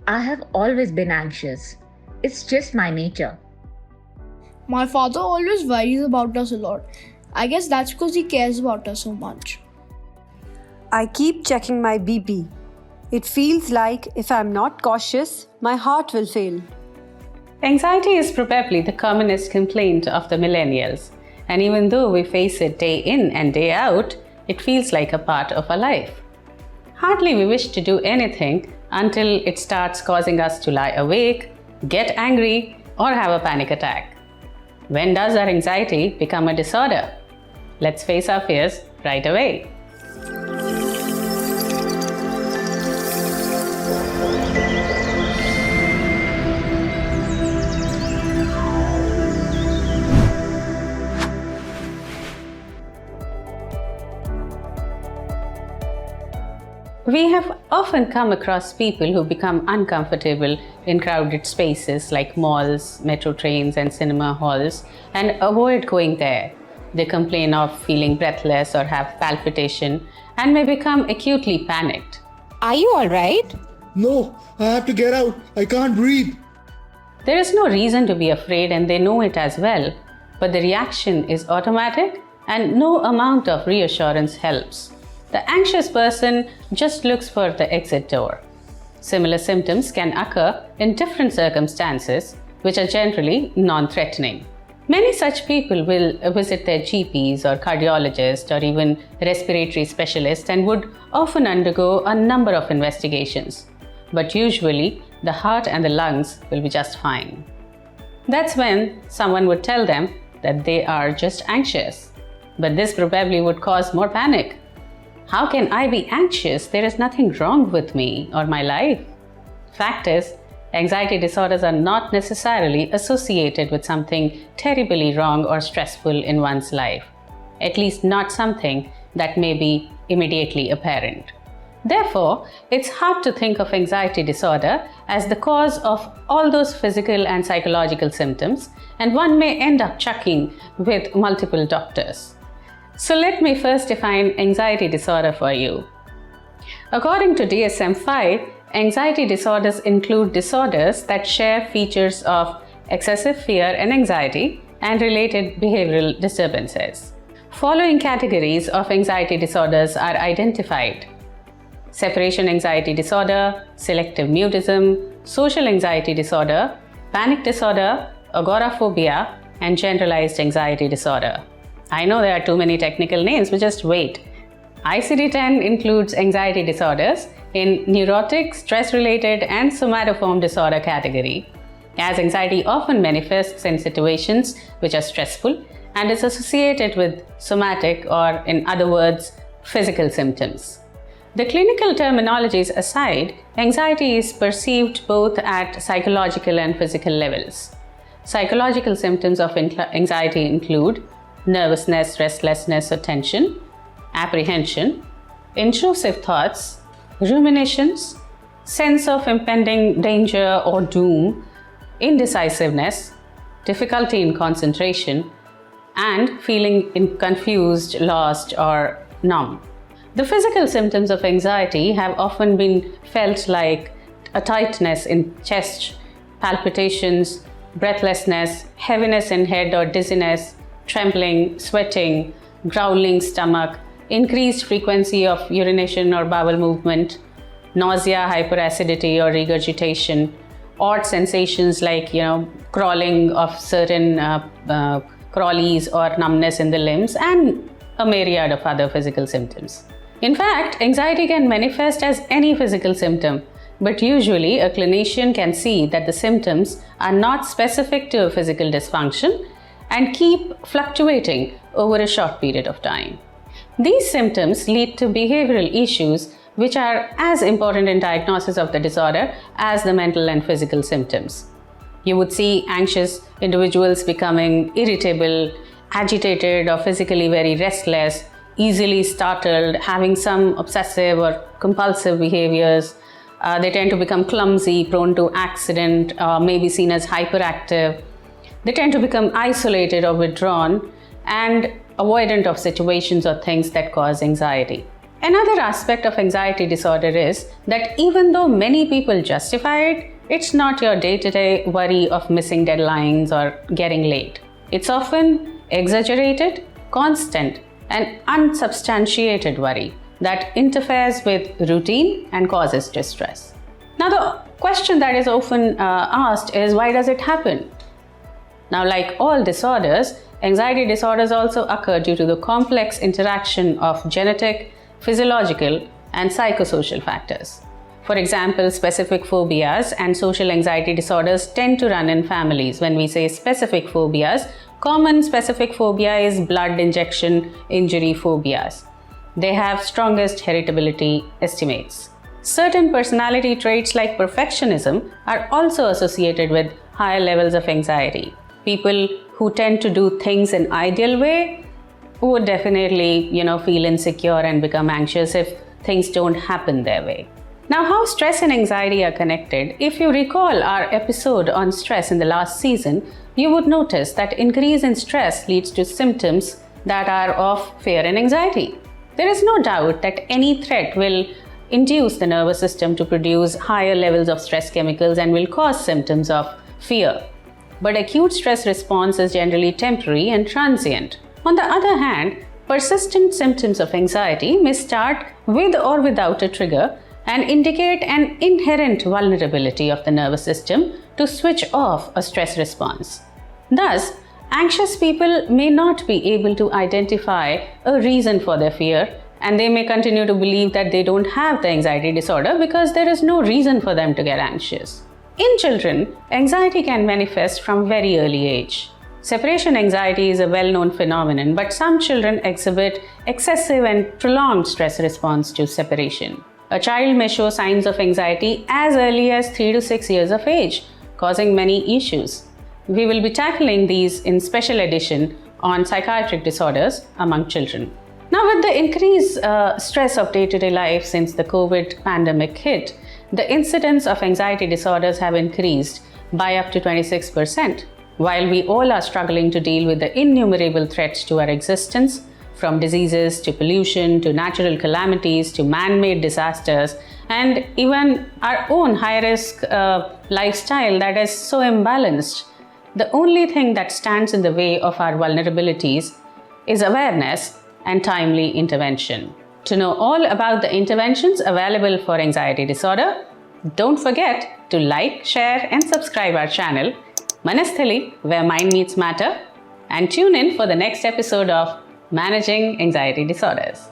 I have always been anxious. It's just my nature. My father always worries about us a lot. I guess that's because he cares about us so much. I keep checking my BP. It feels like if I'm not cautious, my heart will fail. Anxiety is probably the commonest complaint of the millennials, and even though we face it day in and day out, it feels like a part of our life. Hardly we wish to do anything until it starts causing us to lie awake, get angry, or have a panic attack. When does our anxiety become a disorder? Let's face our fears right away. We have often come across people who become uncomfortable in crowded spaces like malls, metro trains, and cinema halls and avoid going there. They complain of feeling breathless or have palpitation and may become acutely panicked. Are you alright? No, I have to get out. I can't breathe. There is no reason to be afraid and they know it as well, but the reaction is automatic and no amount of reassurance helps. The anxious person just looks for the exit door. Similar symptoms can occur in different circumstances, which are generally non-threatening. Many such people will visit their GPs or cardiologists or even respiratory specialists and would often undergo a number of investigations. But usually, the heart and the lungs will be just fine. That's when someone would tell them that they are just anxious. But this probably would cause more panic. How can I be anxious? There is nothing wrong with me or my life. Fact is, anxiety disorders are not necessarily associated with something terribly wrong or stressful in one's life, at least not something that may be immediately apparent. Therefore, it's hard to think of anxiety disorder as the cause of all those physical and psychological symptoms, and one may end up checking with multiple doctors. So let me first define anxiety disorder for you. According to DSM-5, anxiety disorders include disorders that share features of excessive fear and anxiety and related behavioral disturbances. Following categories of anxiety disorders are identified: separation anxiety disorder, selective mutism, social anxiety disorder, panic disorder, agoraphobia, and generalized anxiety disorder. I know there are too many technical names, but just wait. ICD-10 includes anxiety disorders in neurotic, stress-related, and somatoform disorder category, as anxiety often manifests in situations which are stressful and is associated with somatic, or in other words, physical symptoms. The clinical terminologies aside, anxiety is perceived both at psychological and physical levels. Psychological symptoms of anxiety include nervousness, restlessness or tension, apprehension, intrusive thoughts, ruminations, sense of impending danger or doom, indecisiveness, difficulty in concentration, and feeling confused, lost, or numb. The physical symptoms of anxiety have often been felt like a tightness in chest, palpitations, breathlessness, heaviness in head or dizziness, trembling, sweating, growling stomach, increased frequency of urination or bowel movement, nausea, hyperacidity or regurgitation, odd sensations like crawling of certain crawlies or numbness in the limbs, and a myriad of other physical symptoms. In fact, anxiety can manifest as any physical symptom, but usually a clinician can see that the symptoms are not specific to a physical dysfunction and keep fluctuating over a short period of time. These symptoms lead to behavioral issues which are as important in diagnosis of the disorder as the mental and physical symptoms. You would see anxious individuals becoming irritable, agitated or physically very restless, easily startled, having some obsessive or compulsive behaviors. They tend to become clumsy, prone to accident, may be seen as hyperactive. They tend to become isolated or withdrawn and avoidant of situations or things that cause anxiety. Another aspect of anxiety disorder is that even though many people justify it, it's not your day-to-day worry of missing deadlines or getting late. It's often exaggerated, constant, and unsubstantiated worry that interferes with routine and causes distress. Now, the question that is often asked is, why does it happen? Now, like all disorders, anxiety disorders also occur due to the complex interaction of genetic, physiological, and psychosocial factors. For example, specific phobias and social anxiety disorders tend to run in families. When we say specific phobias, common specific phobia is blood injection injury phobias. They have strongest heritability estimates. Certain personality traits like perfectionism are also associated with higher levels of anxiety. People who tend to do things in ideal way would definitely, feel insecure and become anxious if things don't happen their way. Now, how stress and anxiety are connected? If you recall our episode on stress in the last season, you would notice that increase in stress leads to symptoms that are of fear and anxiety. There is no doubt that any threat will induce the nervous system to produce higher levels of stress chemicals and will cause symptoms of fear. But acute stress response is generally temporary and transient. On the other hand, persistent symptoms of anxiety may start with or without a trigger and indicate an inherent vulnerability of the nervous system to switch off a stress response. Thus, anxious people may not be able to identify a reason for their fear, and they may continue to believe that they don't have the anxiety disorder because there is no reason for them to get anxious. In children, anxiety can manifest from very early age. Separation anxiety is a well-known phenomenon, but some children exhibit excessive and prolonged stress response to separation. A child may show signs of anxiety as early as 3 to 6 years of age, causing many issues. We will be tackling these in special edition on psychiatric disorders among children. Now, with the increased stress of day-to-day life since the COVID pandemic hit, the incidence of anxiety disorders have increased by up to 26%. While we all are struggling to deal with the innumerable threats to our existence, from diseases to pollution to natural calamities to man-made disasters, and even our own high-risk lifestyle that is so imbalanced, the only thing that stands in the way of our vulnerabilities is awareness and timely intervention. To know all about the interventions available for anxiety disorder, don't forget to like, share, and subscribe our channel, Manasthali, where mind meets matter, and tune in for the next episode of Managing Anxiety Disorders.